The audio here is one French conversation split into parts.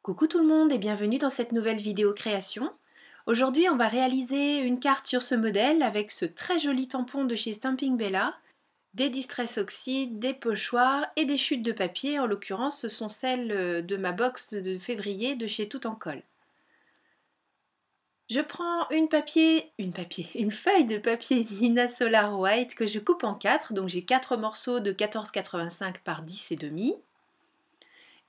Coucou tout le monde et bienvenue dans cette nouvelle vidéo création. Aujourd'hui on va réaliser une carte sur ce modèle avec ce très joli tampon de chez Stampin' Bella, des distress oxydes, des pochoirs et des chutes de papier. En l'occurrence ce sont celles de ma box de février de chez Tout en Colle. Je prends une feuille de papier Nina Solar White que je coupe en 4, donc j'ai 4 morceaux de 14,85 par 10,5.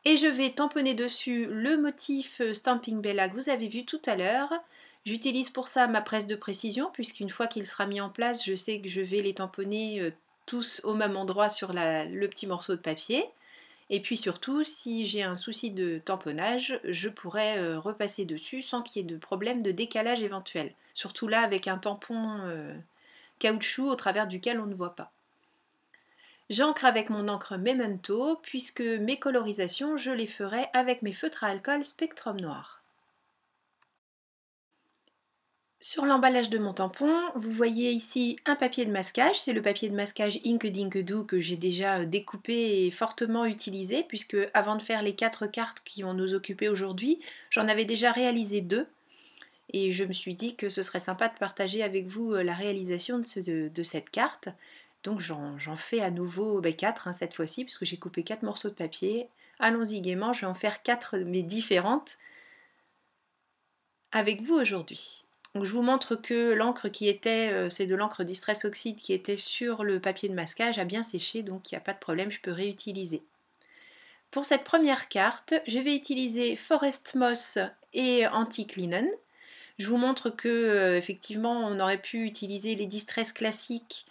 Et je vais tamponner dessus le motif Stampin' Bella que vous avez vu tout à l'heure. J'utilise pour ça ma presse de précision, puisqu'une fois qu'il sera mis en place, je sais que je vais les tamponner tous au même endroit sur le petit morceau de papier. Et puis surtout, si j'ai un souci de tamponnage, je pourrais repasser dessus sans qu'il y ait de problème de décalage éventuel. Surtout là avec un tampon caoutchouc au travers duquel on ne voit pas. J'encre avec mon encre Memento, puisque mes colorisations, je les ferai avec mes feutres à alcool Spectrum Noir. Sur l'emballage de mon tampon, vous voyez ici un papier de masquage, c'est le papier de masquage Ink Dink Do que j'ai déjà découpé et fortement utilisé, puisque avant de faire les 4 cartes qui vont nous occuper aujourd'hui, j'en avais déjà réalisé 2. Et je me suis dit que ce serait sympa de partager avec vous la réalisation de cette carte. Donc j'en fais à nouveau 4 cette fois-ci, puisque j'ai coupé 4 morceaux de papier. Allons-y gaiement, je vais en faire 4 mais différentes avec vous aujourd'hui. Donc je vous montre que l'encre qui était, c'est de l'encre Distress Oxide qui était sur le papier de masquage, a bien séché, donc il n'y a pas de problème, je peux réutiliser. Pour cette première carte, je vais utiliser Forest Moss et Antique Linen. Je vous montre que effectivement on aurait pu utiliser les distress classiques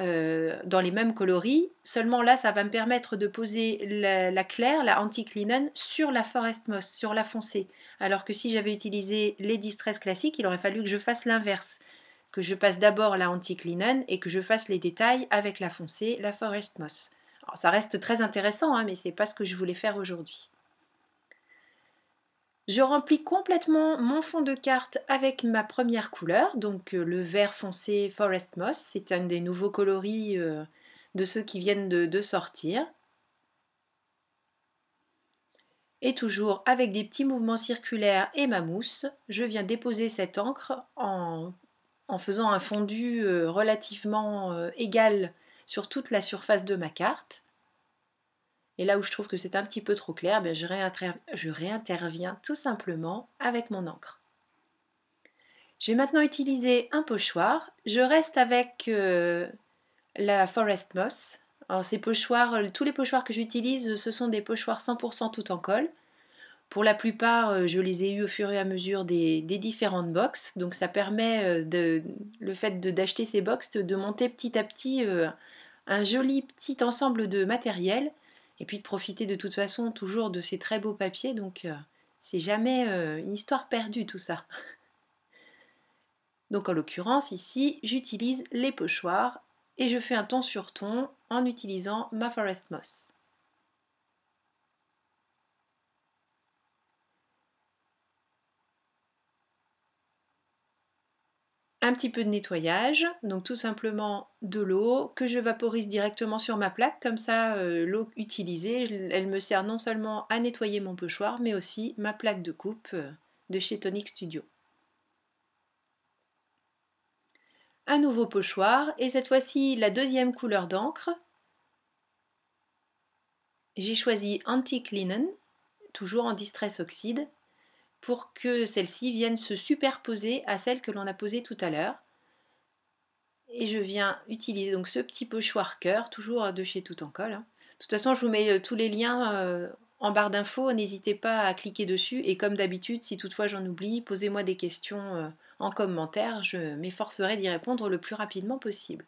dans les mêmes coloris, seulement là ça va me permettre de poser la claire, la Antique Linen, sur la Forest Moss, sur la foncée, alors que si j'avais utilisé les distress classiques, il aurait fallu que je fasse l'inverse, que je passe d'abord la Antique Linen et que je fasse les détails avec la foncée, la Forest Moss. Alors, ça reste très intéressant, hein, mais c'est pas ce que je voulais faire aujourd'hui. Je remplis complètement mon fond de carte avec ma première couleur, donc le vert foncé Forest Moss. C'est un des nouveaux coloris de ceux qui viennent de sortir. Et toujours avec des petits mouvements circulaires et ma mousse, je viens déposer cette encre en faisant un fondu relativement égal sur toute la surface de ma carte. Et là où je trouve que c'est un petit peu trop clair, je réinterviens tout simplement avec mon encre. Je vais maintenant utiliser un pochoir. Je reste avec la Forest Moss. Alors ces pochoirs, tous les pochoirs que j'utilise, ce sont des pochoirs 100% tout en colle. Pour la plupart, je les ai eus au fur et à mesure des différentes box. Donc ça permet, le fait d'acheter ces box, de monter petit à petit un joli petit ensemble de matériel. Et puis de profiter de toute façon toujours de ces très beaux papiers. Donc c'est jamais une histoire perdue tout ça. Donc en l'occurrence ici, j'utilise les pochoirs et je fais un ton sur ton en utilisant ma Forest Moss. Un petit peu de nettoyage, donc tout simplement de l'eau que je vaporise directement sur ma plaque, comme ça l'eau utilisée, elle me sert non seulement à nettoyer mon pochoir, mais aussi ma plaque de coupe de chez Tonic Studio. Un nouveau pochoir, et cette fois-ci la deuxième couleur d'encre. J'ai choisi Antique Linen, toujours en Distress Oxide, pour que celle-ci vienne se superposer à celle que l'on a posée tout à l'heure. Et je viens utiliser donc ce petit pochoir cœur, toujours de chez Tout en Colle. De toute façon, je vous mets tous les liens en barre d'infos, n'hésitez pas à cliquer dessus. Et comme d'habitude, si toutefois j'en oublie, posez-moi des questions en commentaire, je m'efforcerai d'y répondre le plus rapidement possible.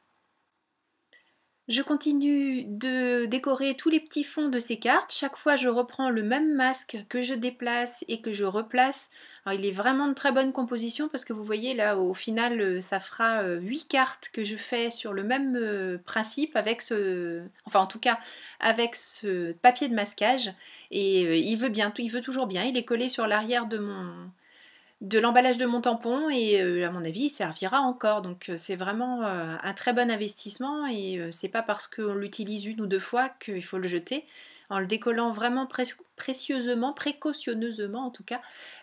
Je continue de décorer tous les petits fonds de ces cartes. Chaque fois, je reprends le même masque que je déplace et que je replace. Alors, il est vraiment de très bonne composition parce que vous voyez là, au final, ça fera 8 cartes que je fais sur le même principe avec enfin en tout cas avec ce papier de masquage. Et il veut toujours bien. Il est collé sur l'arrière de l'emballage de mon tampon et à mon avis il servira encore, donc c'est vraiment un très bon investissement et c'est pas parce qu'on l'utilise une ou deux fois qu'il faut le jeter. en le décollant vraiment précieusement, précautionneusement en tout cas,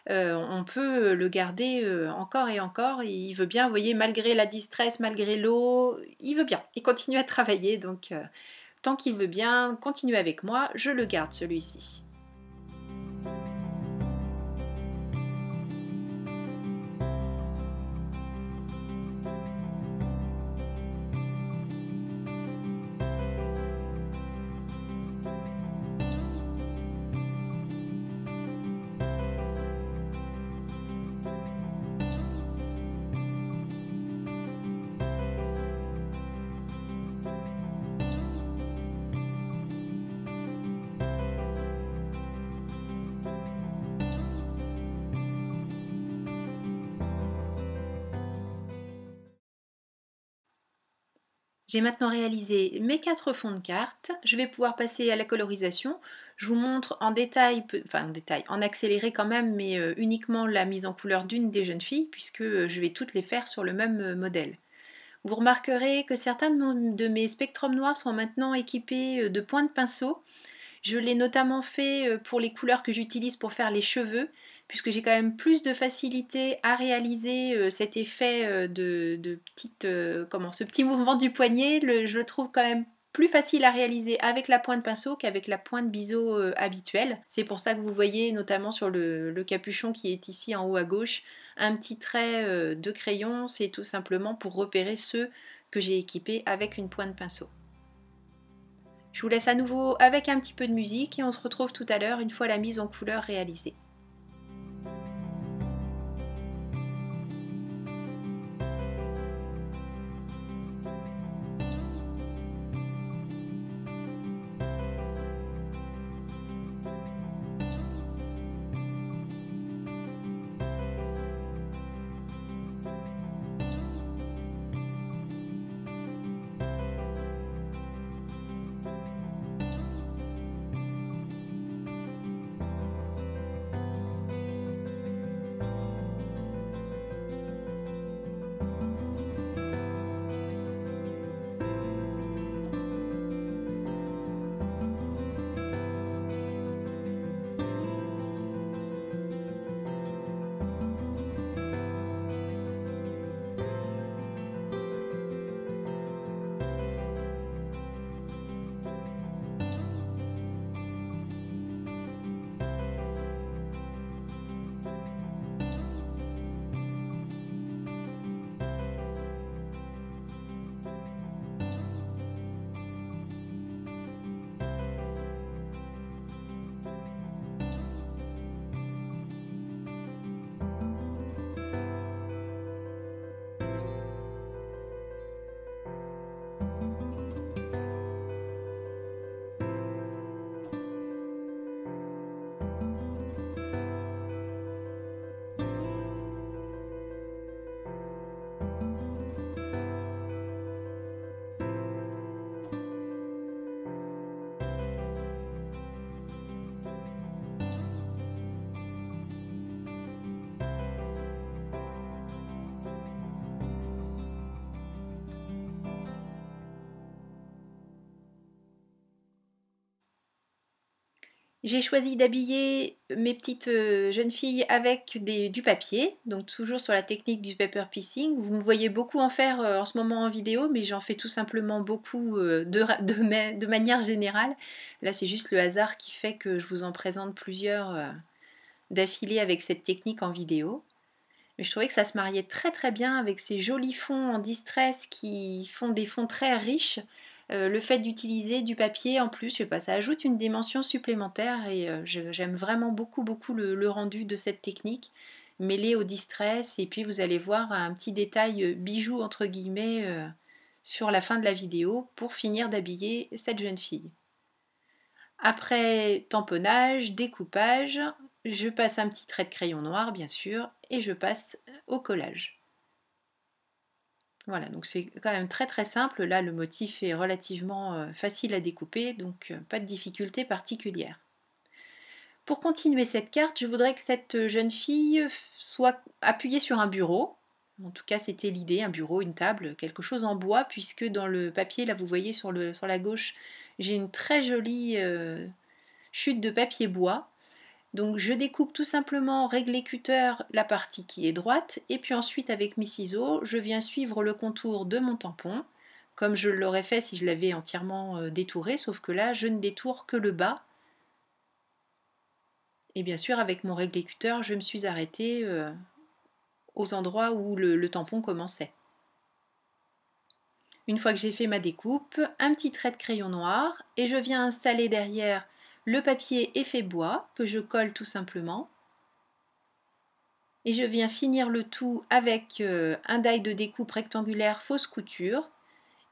on peut le garder encore et encore. Et il veut bien, vous voyez, malgré la distress, malgré l'eau, il veut bien, il continue à travailler. Donc tant qu'il veut bien continuer avec moi, je le garde celui-ci. J'ai maintenant réalisé mes 4 fonds de carte. Je vais pouvoir passer à la colorisation. Je vous montre en détail, en accéléré quand même, mais uniquement la mise en couleur d'une des jeunes filles, puisque je vais toutes les faire sur le même modèle. Vous remarquerez que certains de mes spectrums noirs sont maintenant équipés de points de pinceau. Je l'ai notamment fait pour les couleurs que j'utilise pour faire les cheveux, puisque j'ai quand même plus de facilité à réaliser cet effet de petite, ce petit mouvement du poignet. Je le trouve quand même plus facile à réaliser avec la pointe pinceau qu'avec la pointe biseau habituelle. C'est pour ça que vous voyez notamment sur le capuchon qui est ici en haut à gauche, un petit trait de crayon. C'est tout simplement pour repérer ceux que j'ai équipés avec une pointe pinceau. Je vous laisse à nouveau avec un petit peu de musique et on se retrouve tout à l'heure une fois la mise en couleur réalisée. J'ai choisi d'habiller mes petites jeunes filles avec du papier, donc toujours sur la technique du paper piecing. Vous me voyez beaucoup en faire en ce moment en vidéo, mais j'en fais tout simplement beaucoup de manière générale. Là, c'est juste le hasard qui fait que je vous en présente plusieurs d'affilée avec cette technique en vidéo. Mais je trouvais que ça se mariait très très bien avec ces jolis fonds en distress qui font des fonds très riches. Le fait d'utiliser du papier en plus, je sais pas, ça ajoute une dimension supplémentaire et j'aime vraiment beaucoup beaucoup le rendu de cette technique mêlée au distress. Et puis vous allez voir un petit détail bijou entre guillemets sur la fin de la vidéo pour finir d'habiller cette jeune fille. Après tamponnage, découpage, je passe un petit trait de crayon noir bien sûr et je passe au collage. Voilà, donc c'est quand même très très simple. Là, le motif est relativement facile à découper, donc pas de difficulté particulière. Pour continuer cette carte, je voudrais que cette jeune fille soit appuyée sur un bureau. En tout cas, c'était l'idée, un bureau, une table, quelque chose en bois, puisque dans le papier, là, vous voyez sur la gauche, j'ai une très jolie chute de papier bois. Donc je découpe tout simplement règle cutter la partie qui est droite et puis ensuite avec mes ciseaux, je viens suivre le contour de mon tampon comme je l'aurais fait si je l'avais entièrement détouré, sauf que là je ne détourne que le bas. Et bien sûr avec mon règle cutter, je me suis arrêtée aux endroits où le tampon commençait. Une fois que j'ai fait ma découpe, un petit trait de crayon noir et je viens installer derrière le papier effet bois que je colle tout simplement. Et je viens finir le tout avec un die de découpe rectangulaire fausse couture.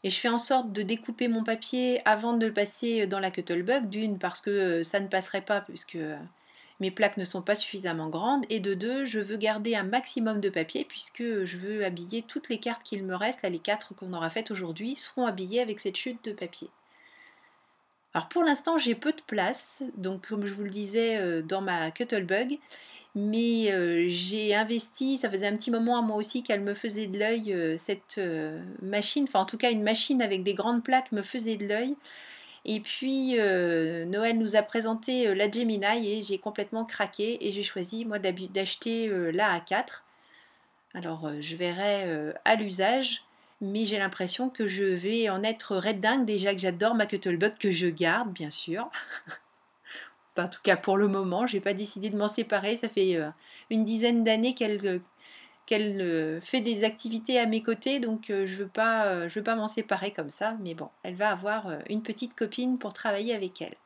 Et je fais en sorte de découper mon papier avant de le passer dans la Cuttlebug, d'une parce que ça ne passerait pas puisque mes plaques ne sont pas suffisamment grandes, et de deux, je veux garder un maximum de papier puisque je veux habiller toutes les cartes qu'il me reste, là les 4 qu'on aura faites aujourd'hui seront habillées avec cette chute de papier. Alors pour l'instant j'ai peu de place, donc comme je vous le disais dans ma Cuttlebug, mais j'ai investi, ça faisait un petit moment à moi aussi qu'elle me faisait de l'œil, cette machine, enfin en tout cas une machine avec des grandes plaques me faisait de l'œil. Et puis Noël nous a présenté la Gemini et j'ai complètement craqué et j'ai choisi moi d'acheter la A4. Alors je verrai à l'usage, mais j'ai l'impression que je vais en être red dingue, déjà que j'adore ma Cuttlebug que je garde bien sûr. En tout cas pour le moment, j'ai pas décidé de m'en séparer, ça fait une dizaine d'années qu'elle fait des activités à mes côtés, donc je veux pas m'en séparer comme ça, mais bon, elle va avoir une petite copine pour travailler avec elle.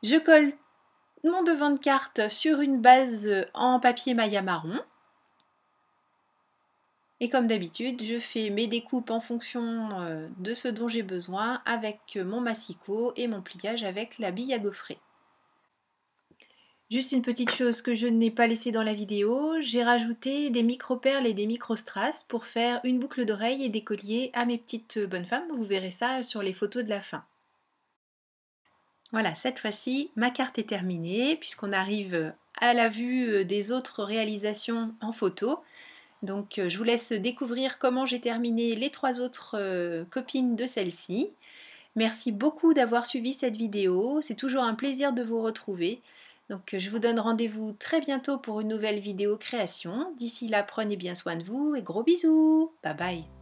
Je colle mon devant de carte sur une base en papier maillat marron. Et comme d'habitude, je fais mes découpes en fonction de ce dont j'ai besoin avec mon massicot et mon pliage avec la bille à gaufrer. Juste une petite chose que je n'ai pas laissée dans la vidéo, j'ai rajouté des micro-perles et des micro-strass pour faire une boucle d'oreille et des colliers à mes petites bonnes femmes. Vous verrez ça sur les photos de la fin. Voilà, cette fois-ci, ma carte est terminée puisqu'on arrive à la vue des autres réalisations en photo. Donc je vous laisse découvrir comment j'ai terminé les 3 autres copines de celle-ci. Merci beaucoup d'avoir suivi cette vidéo, c'est toujours un plaisir de vous retrouver. Donc je vous donne rendez-vous très bientôt pour une nouvelle vidéo création. D'ici là, prenez bien soin de vous et gros bisous. Bye bye.